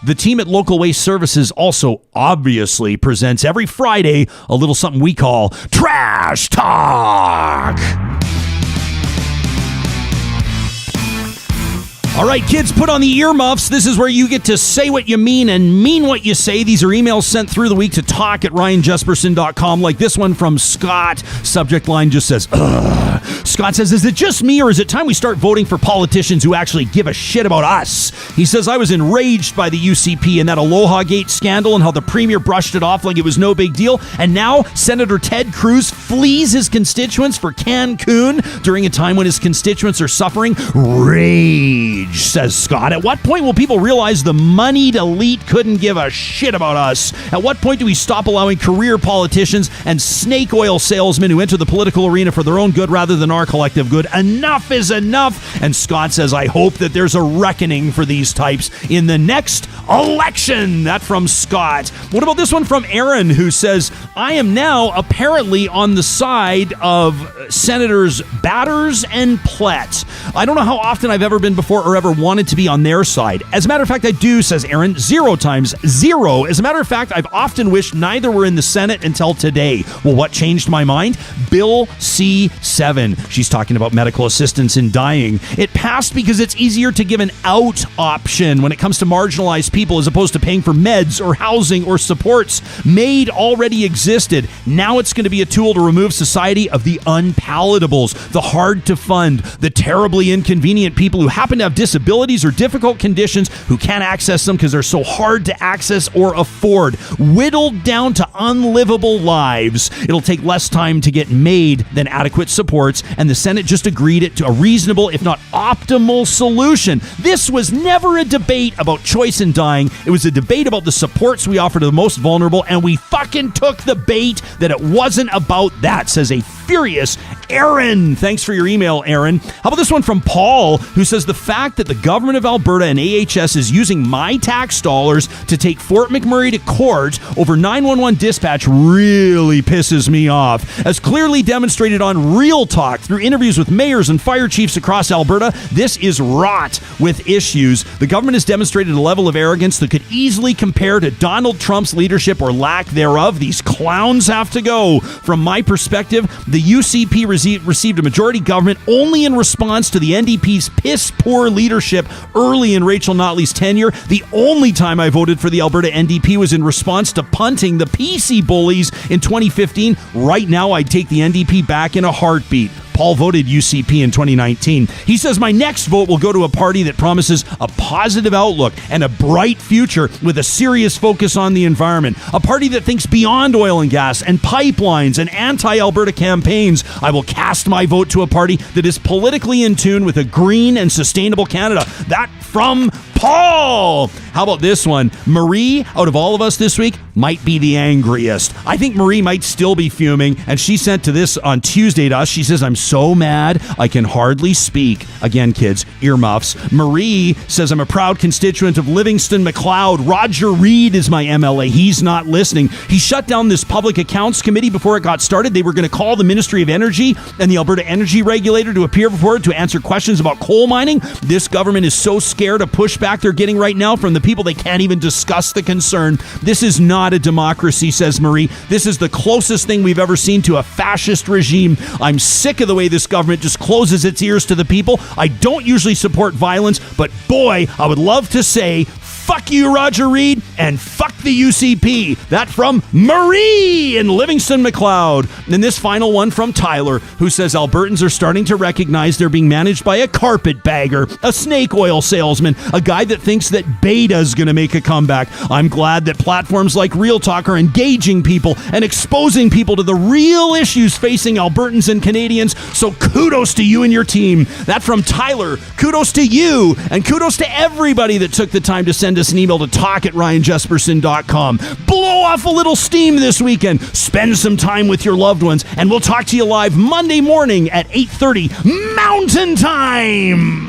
The team at Local Waste Services also obviously presents every Friday a little something we call Trash Talk. All right, kids, put on the earmuffs. This is where you get to say what you mean and mean what you say. These are emails sent through the week to talk@ryanjesperson.com, like this one from Scott. Subject line just says, ugh. Scott says, is it just me or is it time we start voting for politicians who actually give a shit about us? He says, I was enraged by the UCP and that Aloha Gate scandal and how the premier brushed it off like it was no big deal. And now Senator Ted Cruz flees his constituents for Cancun during a time when his constituents are suffering. Rage, says Scott. At what point will people realize the moneyed elite couldn't give a shit about us? At what point do we stop allowing career politicians and snake oil salesmen who enter the political arena for their own good rather than our collective good? Enough is enough. And Scott says, I hope that there's a reckoning for these types in the next election. That from Scott. What about this one from Aaron, who says, I am now apparently on the side of Senators Batters and Plett. I don't know how often I've ever been before or ever wanted to be on their side. As a matter of fact, I do, says Aaron, 0 times 0. As a matter of fact, I've often wished neither were in the Senate until today. Well, what changed my mind? Bill C-7. She's talking about medical assistance in dying. It passed because it's easier to give an out option when it comes to marginalized people as opposed to paying for meds or housing or supports. MAID already existed. Now it's going to be a tool to remove society of the unpalatables, the hard to fund, the terribly inconvenient people who happen to have disabilities or difficult conditions who can't access them because they're so hard to access or afford. Whittled down to unlivable lives. It'll take less time to get made than adequate supports, and the Senate just agreed it to a reasonable, if not optimal, solution. This was never a debate about choice in dying. It was a debate about the supports we offer to the most vulnerable, and we fucking took the bait that it wasn't about that, says a furious Aaron. Thanks for your email, Aaron. How about this one from Paul, who says the fact that the government of Alberta and AHS is using my tax dollars to take Fort McMurray to court over 911 dispatch really pisses me off. As clearly demonstrated on Real Talk through interviews with mayors and fire chiefs across Alberta, this is rot with issues. The government has demonstrated a level of arrogance that could easily compare to Donald Trump's leadership or lack thereof. These clowns have to go. From my perspective, the UCP received a majority government only in response to the NDP's piss-poor leadership early in Rachel Notley's tenure. The only time I voted for the Alberta NDP was in response to punting the PC bullies in 2015. Right now, I'd take the NDP back in a heartbeat. Paul voted UCP in 2019. He says, my next vote will go to a party that promises a positive outlook and a bright future with a serious focus on the environment. A party that thinks beyond oil and gas and pipelines and anti-Alberta campaigns. I will cast my vote to a party that is politically in tune with a green and sustainable Canada. That from Paul. How about this one? Marie, out of all of us this week, might be the angriest. I think Marie might still be fuming, and she sent to this on Tuesday to us. She says, I'm so mad I can hardly speak. Again, kids, earmuffs. Marie says, I'm a proud constituent of Livingston McLeod. Roger Reed is my MLA. He's not listening. He shut down this public accounts committee before it got started. They were going to call the Ministry of Energy and the Alberta Energy Regulator to appear before it to answer questions about coal mining. This government is so scared of pushback they're getting right now from the people they can't even discuss the concern. This is not a democracy, says Marie. This is the closest thing we've ever seen to a fascist regime. I'm sick of the way this government just closes its ears to the people. I don't usually support violence, but boy, I would love to say, fuck you, Roger Reed, and fuck the UCP. That from Marie in Livingston McLeod. And this final one from Tyler, who says Albertans are starting to recognize they're being managed by a carpetbagger, a snake oil salesman, a guy that thinks that beta's going to make a comeback. I'm glad that platforms like Real Talk are engaging people and exposing people to the real issues facing Albertans and Canadians. So kudos to you and your team. That from Tyler. Kudos to you, and kudos to everybody that took the time to send us an email to talk@ryanjesperson.com. Blow off a little steam this weekend. Spend some time with your loved ones, and we'll talk to you live Monday morning at 8:30 Mountain Time.